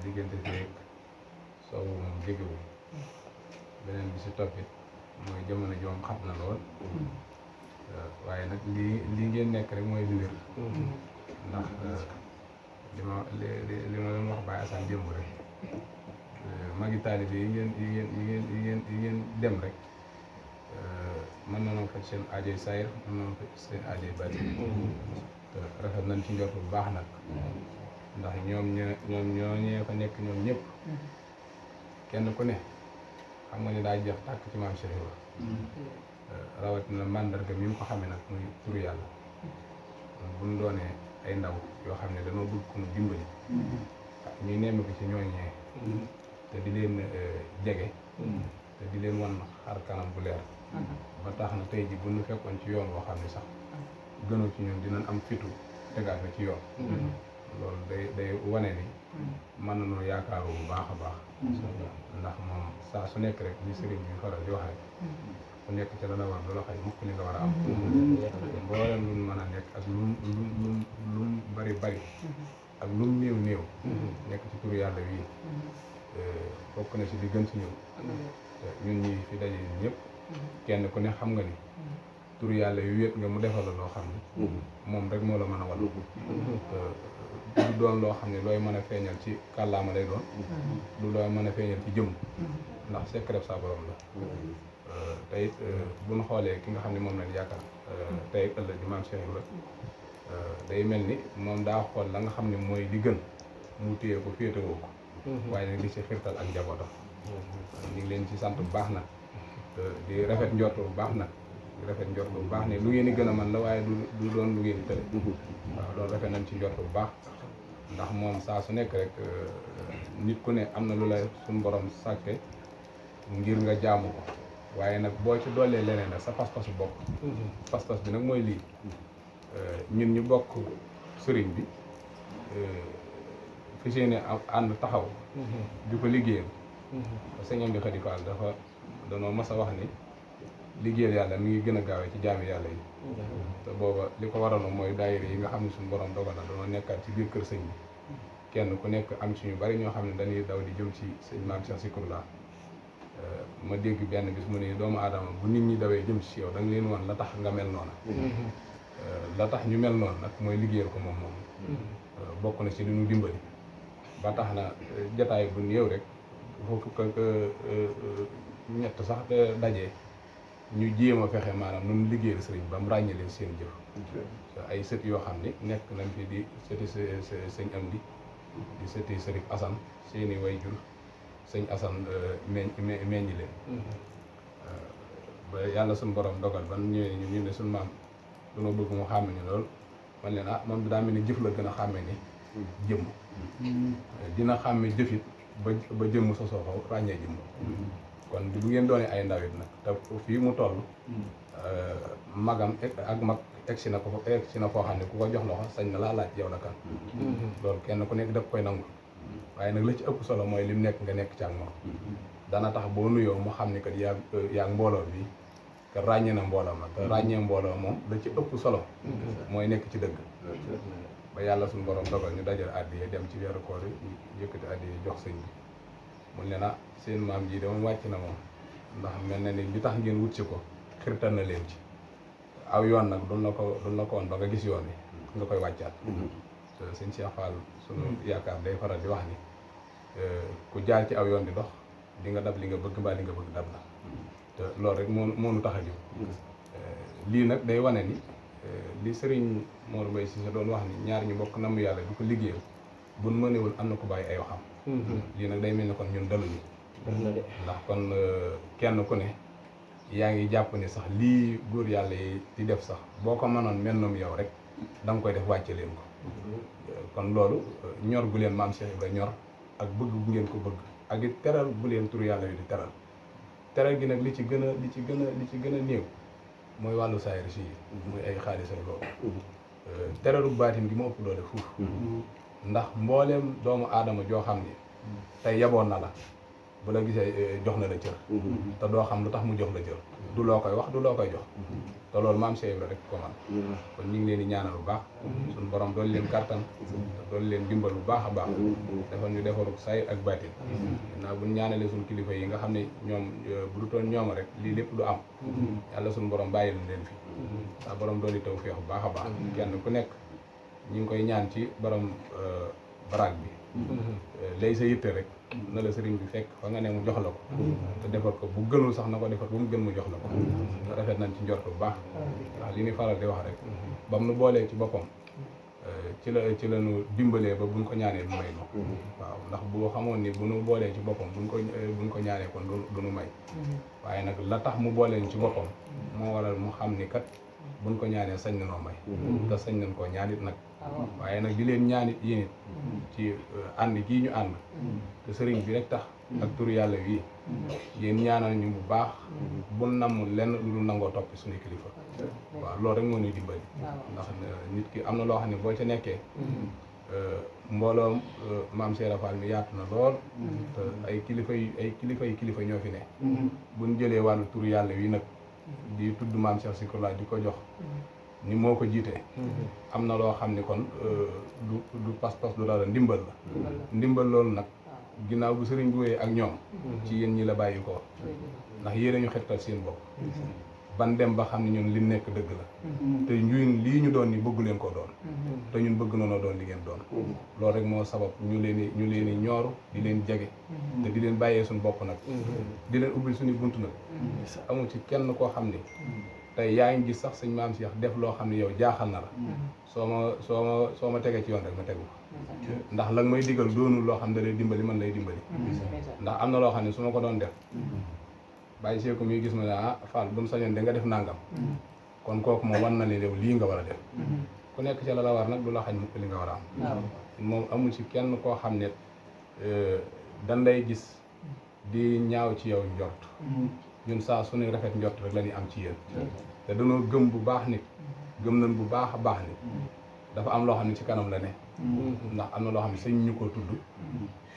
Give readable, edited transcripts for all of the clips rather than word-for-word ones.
diggante feeg soow moom jegewul beneen bi si toppit mooy jamono joom xat na lool waaye nag lii ngeen nekk rek mooy lu wér ndax li ma doon wax Baye Assane démb rek magi taalibe yi ngeen dem rek mën nañoo faj seen aajoy saayir mën nañoo faj seen aajoy baatin rafet nañ ci njort bu baax nag ndax ñoo ñee fa nekk ñoom ñëpp kenn ku ne xam nga ne daa jeex tàkk ci maam Cheikh Ibra rawatina màndarga mi mu ko xamee nag muy turu yàlla bu ñu doonee ay ndaw yoo xam ne dañoo bëgg ku ñu dimbali ñuy nemmi ko ci ñooñee te di leen jege te di leen wan xar kanam bu leer ba tax na tey ji bu ñu fekkoon ci yoon woo xam ne sax gënu ci ñun dinañ am fitu tegaat na ci yoon loolu day wane ni mën nañoo yaakaaru bu baax a baax ndax moom saa su nekk rek li sëriñ bi faral di wax rek ku nekk ci la war du la xëy mukk li nga war a am mboolem lu mën a nekk ak lu bari ak lu néew nekk ci turu yàlla wii bokk na ci li gën ci ñun ñi fi daje ñëpp kenn ku ne xam nga ni turu yàlla yu wéet nga mu defal la loo xam ne moom rek moo la mën a wàllu du doon loo xam ne looy mën a feeñal ci kàllaama lay doon du looy mën a feeñal ci jëmm ndax secret sa borom la te it bu ñu xoolee ki nga xam ne moom lañ yaakaar tey ëllëg di maam Cheikh Ibra day mel ni moom daa xool la nga xam ne mooy li gën mu téye ko féetewoo ko waaye nag di ci xirtal ak njabootam ñu ngi leen ci sant bu baax nag di rafet njort bu baax nag di rafet njort bu baax ne lu ngeen di gën a man la waaye du doon lu ngeen di tële waaw loolu rafet nañ ci njort bu baax ndax moom saa su nekk rek nit ku ne am na lu la suñu borom sàkke ngir nga jaamu ko waaye nag boo ci doolee leneen nag sa pas-pasu bopp pas-pas bi nag mooy lii ñun ñu bokk sëriñ bi fi seeni ànd taxaw di ko liggéeyal sëñ Amdi Khady Fall danoo mas a wax ni liggéeyal yàlla mi ngi gën a gaawee ci jaami yàlla yi te booba li ko waraloon mooy daayira yi nga xam ne suñu borom dogal na danoo nekkaat ci biir kër sëñ bi kenn ku nekk am ci ñu bari ñoo xam ne dañuy daw di jëm ci sëñ Maam Cheikh Zikroulah ma dégg benn bis mu ne doomu aadama bu nit ñi dawee jëm ci yow da nga leen wan la tax nga mel noona la tax ñu mel noonu nag mooy liggéeyal ko moom bokk na ci li ñu dimbali ba tax na jataay bu néew rek fukk ak ñett sax dajee ñu jéem a fexe maanaam nun liggéeyal sëriñ ba mu ràññee leen seen jëf ay sët yoo xam ne nekk nañ fi di sëti sëñ Amdi di sëti sëriñ Assane seeni way jur sëñ Assane meññi leen ba yàlla suñu borom dogal ban ñëwee ñu ne suñu maam dañoo bëgg mu xàmme ni lool man leen moom daa mel ni jëf la gën a xàmme ni jëmm dina xàmme jëfit ba jëmm sosoo xaw ràññee jëmm kon bu ngeen doonee ay ndawit nag te fii mu toll magam ak mag egsi na foo xam ne ku ko jox loxo sañ na laa laaj yow la kan loolu kenn ku nekk daf koy nangu waaye nag la ci ëpp solo mooy lim nekk nga nekk ci ak moom dana tax boo nuyoo mu xam ne kat yaa mbooloo bi te ràññee na mbooloo ma te ràññee mbooloo moom la ci ëpp solo mooy nekk ci dëgg ba yàlla suñu borom dogal ñu dajal addiya dem ci weeru koor yi yëkkati addiya jox sëñ bi mun ne na seen maam ji dama wàcc na moom ndax mel na ni li tax ngeen wut si ko xirtal na leen ci aw yoon nag duñ la ko woon ba nga gis yoon bi nga koy wàccaat te sëñ Cheikh Fall sunu yaakaar day faral di wax ni ku jaar ci aw yoon di dox di nga dab li nga bëgg mbaa li nga bëgg dab la te loolu rek moo nu tax a jóg lii nag day wane ni li sëriñ Mor Mbaye Cissé doon wax ni ñaar ñu bokk namm yàlla du ko liggéeyal buñ mënewul am na ko bàyyi ay waxam lii nag day mel ni kon ñun daluñu ndax kon kenn ku ne yaa ngi jàpp ni sax lii góor yàlla yi di def sax boo ko mënoon mel noonu yow rek da nga koy def wàcce leen ko kon loolu ñor gu leen maam Cheikh Ibra ñor ak bëgg bu ngeen ko bëgg ak it teral bu leen turu yàlla yi di teral gi nag li ci gën a néew mooy wàllu saayir si muy ay xaalis ak loolu teralu baatin gi moo ëpp doole fuuf ndax mbooleem doomu aadama joo xam ni tey yaboon na la bu la gisee jox na la cër te doo xam lu tax mu jox la cër du loo koy wax du loo koy jox te loolu maam Cheikh Ibra rek ko man kon ñu ngi leen di ñaanal bu baax suñu borom doolu leen kattan doolu leen dimbal bu baax a baax defal ñu defaru say ak baatin naa buñ ñaanalee suñu kilifa yi nga xam ne ñoom bu du toon ñooma rek lii lépp du am yàlla suñu borom bàyyil leen fi saa borom doolu taw feex bu baax a baax kenn ku nekk ñu ngi koy ñaan ci borom baraag bi lay sa yitte rek na la sëriñ bi fekk fa nga ne mu jox la ko te defar ko bu gënul sax na ko defar ba mu gën mu jox la ko rafet nañ ci njort bu baax ndax li ni faral di wax rek bam nu boolee ci boppam ci la nu dimbalee ba buñ ko ñaanee du may no waaw ndax boo xamoon ni bu nu boolee ci boppam buñ ko ñaanee kon du nu may waaye nag la tax mu booleen ci boppam moo waral mu xam ni kat buñ ko ñaanee sañ na noo may te sañ nañ koo ñaanit nag waaye nag di leen ñaanit yéen it ci ànd gii ñu ànd te sëriñ bi rek tax ak turu yàlla wi yéen ñaanal ñu bu baax bu namm lenn lu dul nangoo topp suñu kilifa waaw loolu rek moo ñuy dimbali ndax nit ki am na loo xam ne boo ca nekkee mbooloom maam Cheikh Fall mi yaatu na lool te ay kilifa ñoo fi ne buñ jëlee wàllu turu yàlla wi nag di tudd maam Cheikh Zikroulah di ko jox ni moo ko jiitee am na loo xam ne kon du pas-pas du dara ndimbal la ndimbal loolu nag ginnaaw bu sëriñ bi wéyee ak ñoom ci yéen ñi la bàyyi ko ndax yéen a ñu xettal seen bopp ban dem ba xam ne ñun li nekk dëgg la te ñun lii ñu doon ni bëggu leen koo doon te ñun bëgg noonu doon li ngeen doon loolu rek moo sabab ñu leen di ñooru di leen jege te di leen bàyyee suñu bopp nag di leen ubbil suñu bunt nag amul ci kenn koo xam ne tey yaa ngi gis sax sëñ maam Cheikh def loo xam ne yow jaaxal na la soo ma tegee ci yoon rek ma tegu ndax la nga may digal doonul loo xam ne da lay dimbali man lay dimbali ndax am na loo xam ne su ma ko doon def bàyyi seeku mi gis ma ne ah Fall bu mu sañoon da nga def nangam kon kooku moom wan na ne yow lii nga war a def ku nekk ci la war nag du la xañ mukk li nga war a am moom amul ci kenn koo xam ne dan lay gis di ñaaw ci yow njort ñun saa su ne rafet njort rek la ñuy am ci yéen te dañoo gëm bu baax nit gëm nañ bu baax a baax nit dafa am loo xam ne ci kanam la ne ndax am na loo xam ne sëñ ñu ko tudd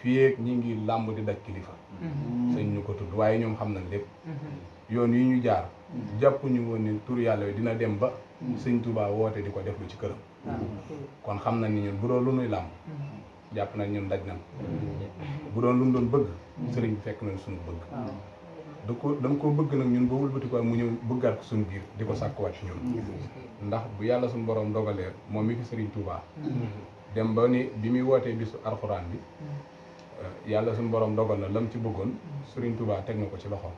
fii ak ñi ngi làmb di daj kilifa sëñ ñu ko tudd waaye ñoom xam nañ lépp yoon yi ñu jaar jàpp ñu woon ni tur yàlla yi dina dem ba sëñ Touba woote di ko def lu ci këram kon xam nañ ni ñun bu doon lu nuy làmb jàpp nañ ñun daj nañ bu doon lu mu doon bëgg sëriñ bi fekk nañ suñu bëgg dama ko bëgg nag ñun ba wëlbati ko mu ñëw bëggaat ko suñu biir di ko sàkkuwaat ci ñun ndax bu yàlla suñu borom dogalee moom mi fi sëriñ Touba dem ba ni bi muy wootee bisu alxuraan bi yàlla suñu borom dogal na lam ci bëggoon sëriñ Touba teg na ko ci loxoom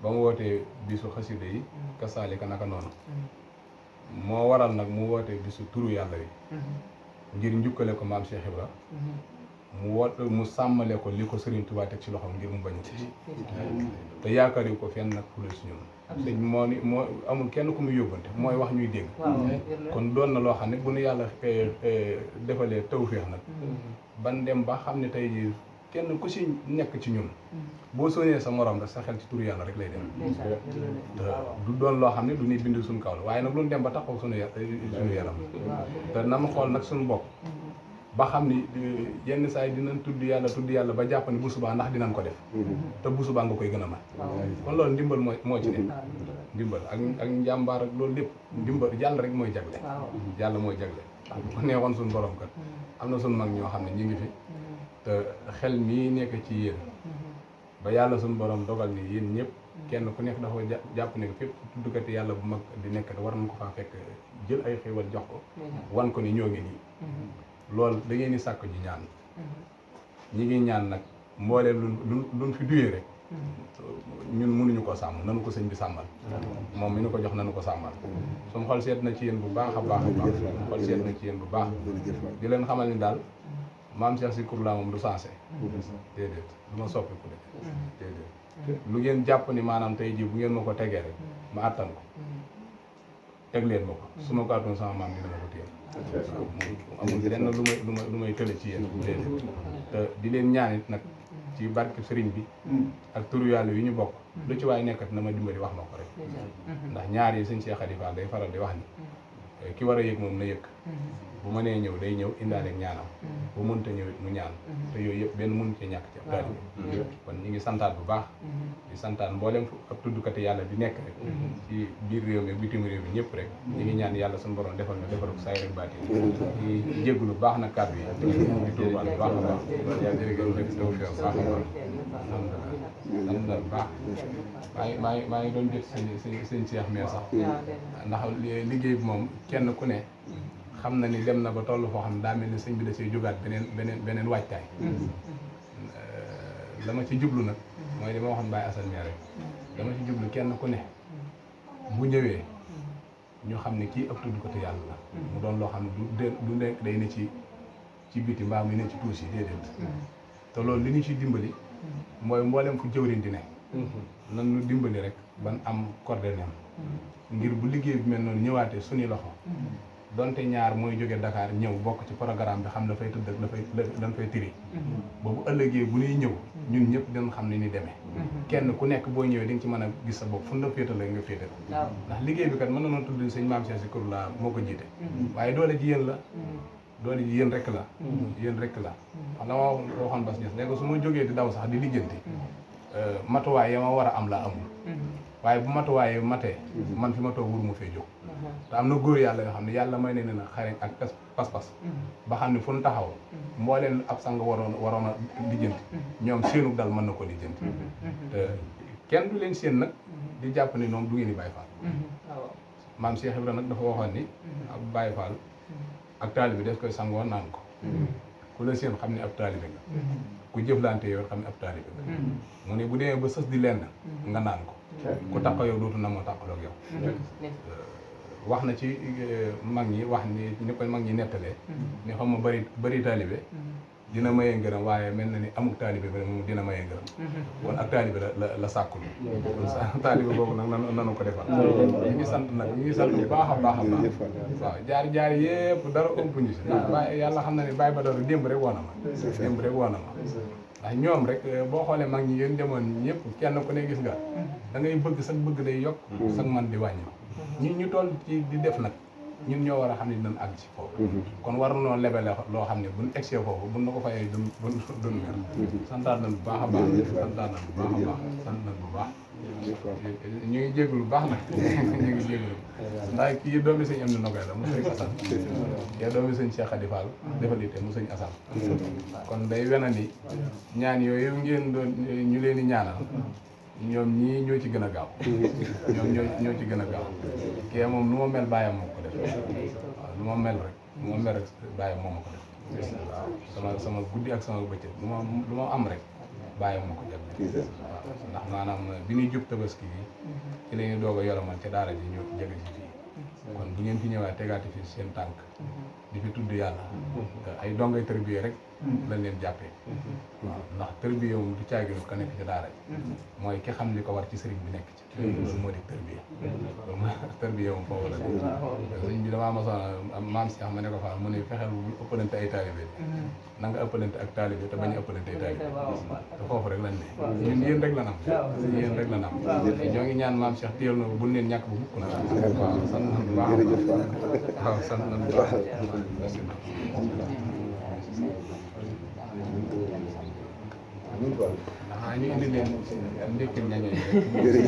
ba mu wootee bisu xasida yi kasaalika naka noonu moo waral nag mu wootee bisu turu yàlla wi ngir njukkale ko maam Cheikh Ibra mu sàmmale ko li ko Serigne Touba teg ci loxoom ngir mu bañ ci te yaakaar yu ko fenn nag fule si ñun sëñ moo amul kenn ku muy yóbbante mooy wax ñuy dégg kon doon na loo xam ne bu nu yàlla defalee tawféex nag ban dem ba xam ne tey jii kenn ku si nekk ci ñun boo soñee sa morom rek sa xel ci turu yàlla rek lay dem te du doon loo xam ne du ñuy bind suñu kaw la waaye nag lu ñu dem ba taxaw suñu yaram te na ma xool nag suñu bopp ba xam ni yenn saa yi dinañ tudd yàlla ba jàpp ni bu subaa ndax dinañ ko def te bu subaa nga koy gën a mën kon loolu ndimbal moo ci ne ndimbal ak njàmbaar ak loolu lépp ndimbal yàlla rek mooy jagle yàlla mooy jagle ndax bu ko neexoon suñu borom kat am na suñu mag ñoo xam ne ñi ngi fi te xel mii nekk ci yéen ba yàlla suñu borom dogal ni yéen ñëpp kenn ku nekk dafa jàpp ne fépp tuddkati yàlla bu mag di nekk war nañ ko faa fekk jël ay xéewal jox ko wan ko ni ñoo ngi nii loolu da ngeen di sàkk ji ñaan ñi ngi ñaan nag mbooleem luñ fi duyee rek ñun mënuñu ko sàmm nanu ko sëñ bi sàmmal moom mi ñu ko jox nanu ko sàmmal suñu xol seet na ci yéen bu baax a baax a baax suñu xol seet na ci yéen bu baax di leen xamal ni daal maam Cheikh Zikroulah moom du sensé déedéet du ma soppiku de déedéet lu ngeen jàpp ni maanaam tey jii bu ngeen ma ko tegee rek ma àttan ko teg leen ma ko su ma ko àttoon sama maam dina ma ko téye amul lenn lu may tële ci yéen déedéet te di leen ñaanit nag ci barke sëriñ bi ak turu yàlla yi ñu bokk lu ci waay nekkat na ma dimbali wax ma ko rek ndax ñaar yi sëñ Cheikh Khalifa day faral di wax ni ki war a yëg moom na yëg bu mënee ñëw day ñëw indaale ñaanam bu mënta ñëw mu ñaan te yooyu yëpp benn mënu ci ñàkk ci ab daal bi kon ñi ngi santaat bu baax di santaat mboolem ab tuddkati yàlla di nekk rek ci biir réew mi bitim réew mi ñëpp rek ñi ngi ñaan yàlla suñu borom defal na defaru saay rek baati di jéggu lu baax nag kàddu yi di tuubal bu baax a baax yaa jërëgén rek taw fi baax a baax alhamdulilah baax maa ngi doon jot sëñ Cheikh mais sax ndax liggéey bi moom kenn ku ne xam na ni dem na ba toll foo xam ne daa mel ni sëñ bi da see jógaat beneen waajtaay la ma ci jublu nag mooy li ma waxoon Baye Assane rek dama ci jublu kenn ku ne bu ñëwee ñu xam ne kii ab tuddkatu yàlla la mu doon loo xam ne du nekk day ne ci biti mbaa mu ne ci tuus yi déedéet te loolu li ñu ciy dimbali mooy mboolem fu jëwriñ di ne nan ñu dimbali rek ban am coordonnées ngir bu liggéey bi mel noonu ñëwaatee suñu loxo donte ñaar mooy jóge Dakar ñëw bokk ci programme bi xam dafay tudd ak dañ fay tiri boobu ëllëgee bu ñuy ñëw ñun ñëpp dañ xam ne ni demee kenn ku nekk boo ñëwee di nga ci mën a gis sa bopp fu la féetale nga féetal ndax liggéey bi kat mën na noon tudd sëñ Maam Cheikh Sy Kurla moo ko jiite waaye doole ji yéen la doole ji yéen rek la yéen rek la wax la ma waxoon bas ñes léegi su ma jógee di daw sax di lijjanti matuwaay ya ma war a am laa amul waaye bu matuwaay matee man fi ma toog wuru ma fee jóg te am na góor yàlla yoo xam ne yàlla may ne na xarañ ak pas-pas ba xam ne fu ñu taxaw mbooleen ab sang waroon a lijjanti ñoom seenu dal mën na ko lijjanti te kenn du leen seen nag di jàpp ne ñoom du ngeen di Baay Faal maam Cheikh Ibra nag dafa waxoon ni ab Baay Faal ak taalibe des koy sangoo naan ko ku la seen xam ne ab taalibe nga ku jëflante yow xam ne ab taalibe nga mu ne bu demee ba sës di lenn nga naan ko ku taxaw yow dootu na moo taxaloog yow wax na ci mag ñi wax ni koy mag ñi nettalee ni xam ma bëri taalibe dina mayee ngërëm waaye mel na ni amuk taalibe bi moom dina mayee ngërëm kon ak taalibe la sàkkul kon taalibe boobu nag nanu ko defal ñu ngi sant nag ñu ngi sant bu baax a baax a baax waaw jaar yëpp dara ëmp ñu si ndax Baye yàlla xam na ne Baye Badara démb rek woon na ma démb rek woon na ma ndax ñoom rek boo xoolee mag ñi yéen demoon ñëpp kenn ku ne gis nga da ngay bëgg sax bëgg day yokk sax man di wàññi ñun ñu toll ci di def nag ñun ñoo war a xam ne dinañ àgg ci foofu kon war nañoo lebele loo xam ne buñ egsee foofu buñ na ko fayee dun mer santaat nañ bu baax a baax santaat nañ bu baax a baax sant nañ bu baax ñu ngi jéglu lu baax nag ñu ngi jéglu ndax kii doomi sëñ am na nogoy la mu sëñ Assane kii doomi sëñ Cheikh Khady Fall defalite mu sëñ Assane kon day wena ni ñaan yooyu ngeen doon ñu leen di ñaanal ñoom ñii ñoo ci gën a gaaw ñoom ñoo ci gën a gaaw kii moom nu ma mel bàyyam moo ko def waaw lu ma mel rek lu ma mel rek bàyyam moo ma ko def waaw sama guddi ak sama bëccëg lu ma am rek bàyyam moo ko jàpp waaw ndax maanaam bi ñuy jub tabaski yi ci la ñuy doog a yoromal ca daara ji ñu jege ci fii kon bu ngeen fi ñëwaat tegaati fi seen tànk di fi tudd yàlla ay dongay tërbiye rek lañ leen jàppee waaw ndax tërbiye moom du caaginu ka nekk ci daara ji mooy ki xam li ko war ci sëriñ bi nekk ci loolu moo di tërbiye loolu mooy tërbiye moom foofu la sëriñ bi damaa mosoon maam si xam ma ne ko fa mu ne fexeel bu ëppalante ay taalibe na nga ëppalante ak taalibe te bañ a ëppalante ay taalibe te foofu rek lañ ne ñun yéen rek la nam yéen rek la nam ñoo ngi ñaan maam Cheikh téyel na buñ leen ñàkk bu mukk na waaw sant nañ bu baax waaw sant nañ bu baax ah ñu indi leen ndékki ñañe yi rek.